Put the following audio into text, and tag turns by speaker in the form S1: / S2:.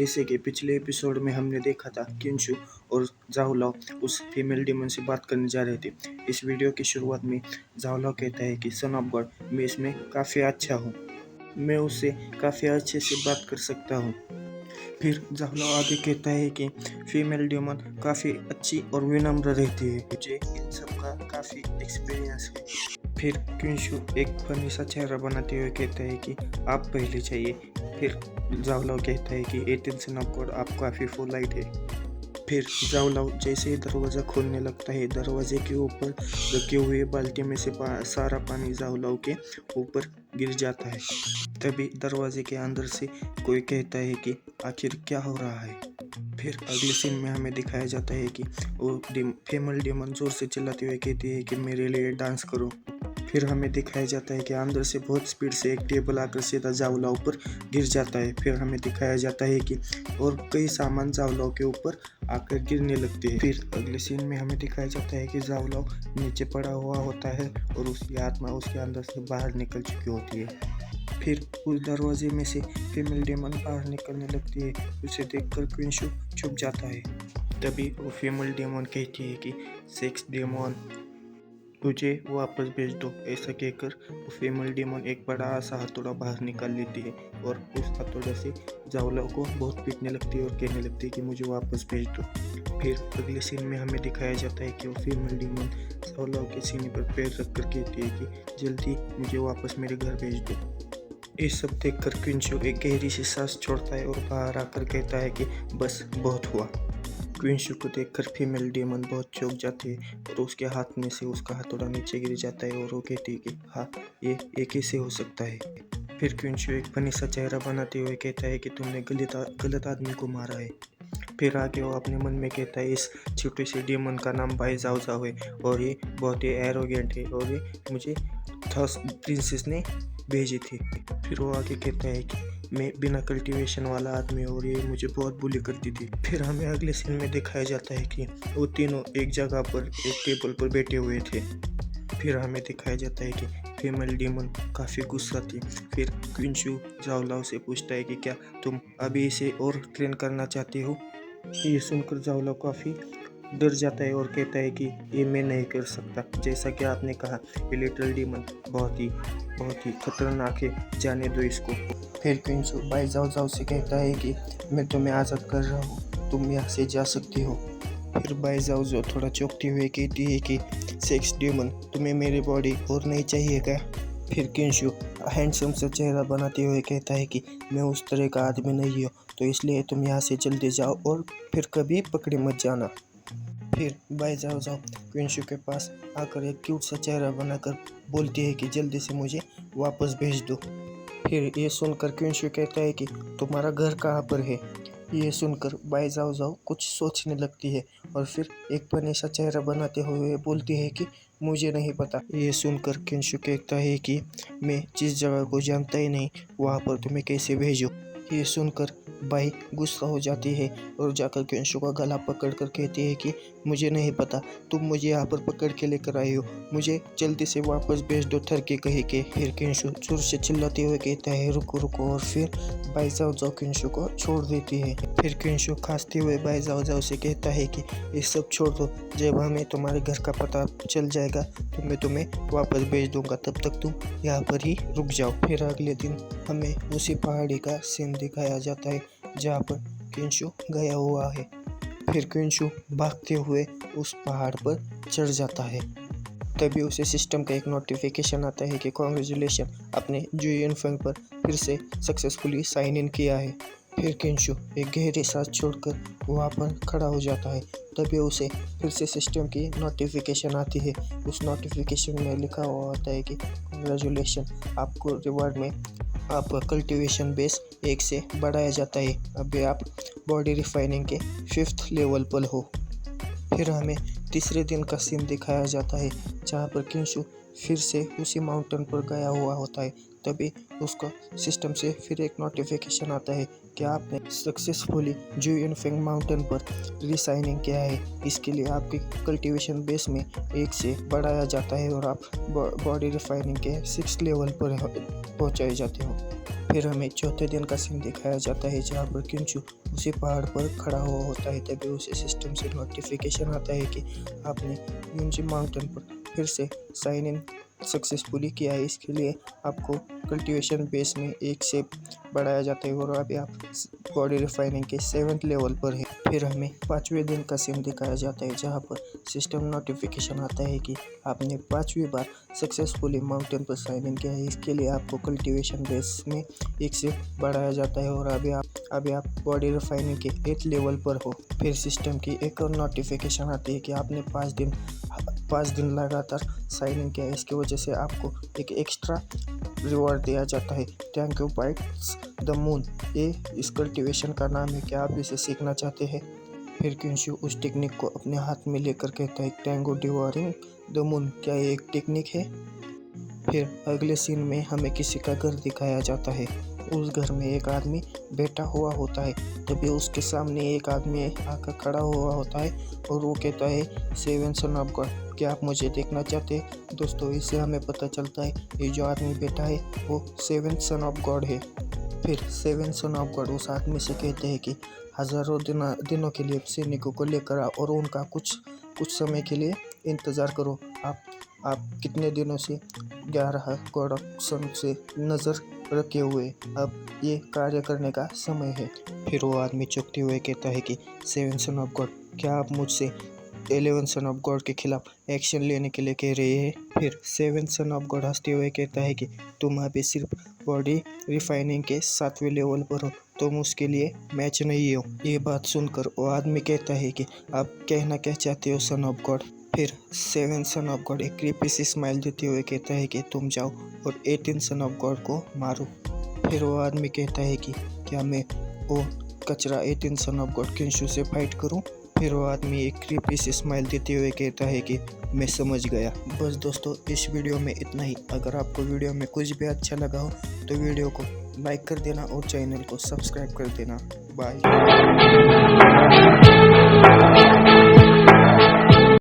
S1: जैसे कि पिछले एपिसोड में हमने देखा था, किंशु और जाओलाओ उस फीमेल डेमन से बात करने जा रहे थे। इस वीडियो की शुरुआत में जाओलाओ कहता है कि सन ऑफ गॉड, मैं इसमें काफ़ी अच्छा हूँ, मैं उससे काफ़ी अच्छे से बात कर सकता हूँ। फिर जाओलाओ आगे कहता है कि फीमेल डेमन काफ़ी अच्छी और विनम्र रहती है, मुझे इन सब का काफ़ी एक्सपीरियंस है। फिर किंशु एक फनी सा चेहरा बनाते हुए कहता है कि आप पहले चाहिए। फिर जाओलाओ कहता है कि 18 सन ऑफ गॉड, आप काफ़ी पोलाइट है। फिर जाओलाओ जैसे ही दरवाज़ा खोलने लगता है, दरवाजे के ऊपर रखे हुए बाल्टी में से सारा पानी जाओलाओ के ऊपर गिर जाता है। तभी दरवाजे के अंदर से कोई कहता है कि आखिर क्या हो रहा है। फिर अगले सीन में हमें दिखाया जाता है कि वो फीमेल डेमन जोर से चिल्लाते हुए कहती है कि मेरे लिए डांस करो। फिर हमें दिखाया जाता है कि अंदर से बहुत स्पीड से एक टेबल आकर सीधा जाओलाओ पर गिर जाता है। फिर हमें दिखाया जाता है कि और कई सामान जाओलाओ के ऊपर आकर गिरने लगते हैं। फिर अगले सीन में हमें दिखाया जाता है कि जाओलाओ नीचे पड़ा हुआ होता है और उसकी आत्मा उसके अंदर से बाहर निकल चुकी होती है। फिर उस दरवाजे में से फीमेल डेमन बाहर निकलने लगती है। उसे देखकर किंशु छुप जाता है। तभी वो फीमेल डेमन कहती है कि सेक्स डेमन, मुझे वापस भेज दो। ऐसा कहकर वो फीमेल डेमन एक बड़ा सा हथौड़ा बाहर निकाल लेती है और उस हथौड़े से जाओलाओ को बहुत पीटने लगती है और कहने लगती है कि मुझे वापस भेज दो। फिर अगले सीन में हमें दिखाया जाता है कि वो फीमेल डेमन जाओलाओ के सीने पर पैर रखकर कहती है कि जल्दी मुझे वापस मेरे घर भेज दो। ये सब देखकर किंशु एक गहरी सी सांस छोड़ता है और बाहर आकर कहता है कि बस बहुत हुआ। किंशु को देखकर फीमेल डेमन बहुत चौंक जाती है और उसके हाथ में से उसका हथौड़ा नीचे गिर जाता है और वो कहती है कि हाँ, ये कैसे हो सकता है। फिर किंशु एक फनी सा चेहरा बनाते हुए कहता है कि तुमने गलत आदमी को मारा है। फिर आगे वो अपने मन में कहता है इस छोटे से डेमन का नाम भाई जाओ जाओ है और ये बहुत ही एरोगेंट है और ये मुझे थर्स प्रिंसेस ने भेजी थी। फिर वो आगे कहता है कि मैं बिना कल्टीवेशन वाला आदमी और ये मुझे बहुत बुली करती थी। फिर हमें अगले सीन में दिखाया जाता है कि वो तीनों एक जगह पर एक टेबल पर बैठे हुए थे। फिर हमें दिखाया जाता है कि फीमेल डेमन काफ़ी गुस्सा थी। फिर किंशु जाओलाओ से पूछता है कि क्या तुम अभी इसे और ट्रेन करना चाहते हो। ये सुनकर जाओलाओ काफ़ी डर जाता है और कहता है कि ये मैं नहीं कर सकता। जैसा कि आपने कहा, ये लिटिल डेमन बहुत ही खतरनाक है, जाने दो इसको। फिर किंशु भाई जाओ जाओ से कहता है कि मैं तुम्हें आज़ाद कर रहा हूँ, तुम यहाँ से जा सकती हो। फिर भाई जाओ जो थोड़ा चौंकते हुए कहती है कि सेक्स डेमन, तुम्हें मेरी बॉडी और नहीं चाहिए क्या। फिर किंशु हैंडसम सा चेहरा बनाते हुए कहता है कि मैं उस तरह का आदमी नहीं हूँ, तो इसलिए तुम यहाँ से जल्दी जाओ और फिर कभी पकड़े मत जाना। फिर भाई जाओ जाओ किंशु के पास आकर एक क्यूट सा चेहरा बनाकर बोलती है कि जल्दी से मुझे वापस भेज दो। फिर ये सुनकर किंशु कहता है कि तुम्हारा घर कहाँ पर है। ये सुनकर भाई जाओ जाओ कुछ सोचने लगती है और फिर एक फनी सा चेहरा बनाते हुए बोलती है कि मुझे नहीं पता। ये सुनकर किंशु कहता है कि मैं जिस जगह को जानता ही नहीं वहाँ पर तुम्हें कैसे भेजूँ। ये सुनकर बाई गुस्सा हो जाती है और जाकर किंशु का गला पकड़ कर कहती है कि मुझे नहीं पता, तुम मुझे यहाँ पर पकड़ के लेकर आई हो, मुझे जल्दी से वापस भेज दो थर के कहीं के। फिर किंशु जोर से चिल्लाते हुए कहता है रुको रुको और फिर बाई जाओ जाओ किंशु को छोड़ देती है। फिर किंशु खांसते हुए बाई जाओ जाओ से कहता है कि ये सब छोड़ दो, जब हमें तुम्हारे घर का पता चल जाएगा तो मैं तुम्हें वापस भेज दूंगा, तब तक तुम यहाँ पर ही रुक जाओ। फिर अगले दिन हमें उसी पहाड़ी का सीन दिखाया जाता है जहाँ पर किंशु गया हुआ है। फिर किंशु भागते हुए उस पहाड़ पर चढ़ जाता है। तभी उसे सिस्टम का एक नोटिफिकेशन आता है कि कॉन्ग्रेचुलेशन, आपने जुयनफेंग पर फिर से सक्सेसफुली साइन इन किया है। फिर किंशु एक गहरी सांस छोड़कर वहाँ पर खड़ा हो जाता है। तभी उसे फिर से सिस्टम की नोटिफिकेशन आती है। उस नोटिफिकेशन में लिखा हुआ होता है कि कॉन्ग्रेचुलेशन, आपको रिवार्ड में आपका कल्टीवेशन बेस 1 से बढ़ाया जाता है, अभी आप बॉडी रिफाइनिंग के 5th लेवल पर हो। फिर हमें तीसरे दिन का सीन दिखाया जाता है जहाँ पर किंशु फिर से उसी माउंटेन पर गया हुआ होता है। तभी उसका सिस्टम से फिर एक नोटिफिकेशन आता है कि आपने सक्सेसफुली जुयनफेंग माउंटेन पर रिसाइनिंग किया है, इसके लिए आपके कल्टीवेशन बेस में 1 से बढ़ाया जाता है और आप बॉडी रिफाइनिंग के 6th लेवल पर पहुँचाए जाते हो। फिर हमें चौथे दिन का सीन दिखाया जाता है जहाँ पर किंचू उसी पहाड़ पर खड़ा हुआ होता है। तभी उसे सिस्टम से नोटिफिकेशन आता है कि आपने यूंजी माउंटेन पर फिर से साइन इन सक्सेसफुली किया है। इसके लिए आपको कल्टीवेशन बेस में 1 से बढ़ाया जाता है और अभी आप बॉडी रिफाइनिंग के 7th लेवल पर है। फिर हमें 5वें दिन का सीन दिखाया जाता है जहाँ पर सिस्टम नोटिफिकेशन आता है कि आपने 5वीं बार सक्सेसफुली माउंटेन पर साइन इन किया है। इसके लिए आपको कल्टीवेशन बेस में 1 से बढ़ाया जाता है और अभी आप बॉडी रिफाइनिंग के 8th लेवल पर हो। फिर सिस्टम की एक और नोटिफिकेशन आती है कि आपने 5 दिन लगातार साइन इन किया है। इसकी वजह से आपको एक एक्स्ट्रा रिवॉर्ड दिया जाता है। Thank you bytes the moon, ये इस कल्टीवेशन का नाम है। क्या आप इसे सीखना चाहते हैं? फिर किंशु उस टेक्निक को अपने हाथ में लेकर कहता है टैंगो डिवोरिंग द मून, क्या ये एक टेक्निक है? फिर अगले सीन में हमें किसी का घर दिखाया जाता है। उस घर में एक आदमी बैठा हुआ होता है। तभी उसके सामने एक आदमी आकर खड़ा हुआ होता है और वो कहता है 7 सन ऑफ गॉड, क्या आप मुझे देखना चाहते हैं? दोस्तों, इससे हमें पता चलता है ये जो आदमी बैठा है वो 7 सन ऑफ गॉड है। फिर 7 सन ऑफ गॉड उस आदमी से कहते हैं कि हज़ारों दिनों के लिए सैनिकों को लेकर आओ और उनका कुछ समय के लिए इंतज़ार करो। आप कितने दिनों से 11 गॉड ऑफ सन से नज़र रखे हुए, अब ये कार्य करने का समय है। फिर वो आदमी चौंकते हुए कहता है कि 7 सन ऑफ गॉड, क्या आप मुझसे 11 सन ऑफ गॉड के खिलाफ एक्शन लेने के लिए कह रहे हैं? फिर 7 सन ऑफ गॉड हंसते हुए कहता है कि तुम अभी सिर्फ बॉडी रिफाइनिंग के 7वें लेवल पर हो, तुम उसके लिए मैच नहीं हो। ये बात सुनकर वो आदमी कहता है कि आप कहना क्या चाहते हो सन ऑफ गॉड? फिर 7 सन ऑफ गॉड एक क्रीपी सी स्माइल देते हुए कहता है कि तुम जाओ और 18 सन ऑफ गॉड को मारो। फिर वो आदमी कहता है कि क्या मैं वो कचरा 18 सन ऑफ गॉड किंशु से फाइट करूं? फिर वो आदमी एक क्रीपी सी स्माइल देते हुए कहता है कि मैं समझ गया। बस दोस्तों, इस वीडियो में इतना ही। अगर आपको वीडियो में कुछ भी अच्छा लगा हो तो वीडियो को लाइक कर देना और चैनल को सब्सक्राइब कर देना। बाय।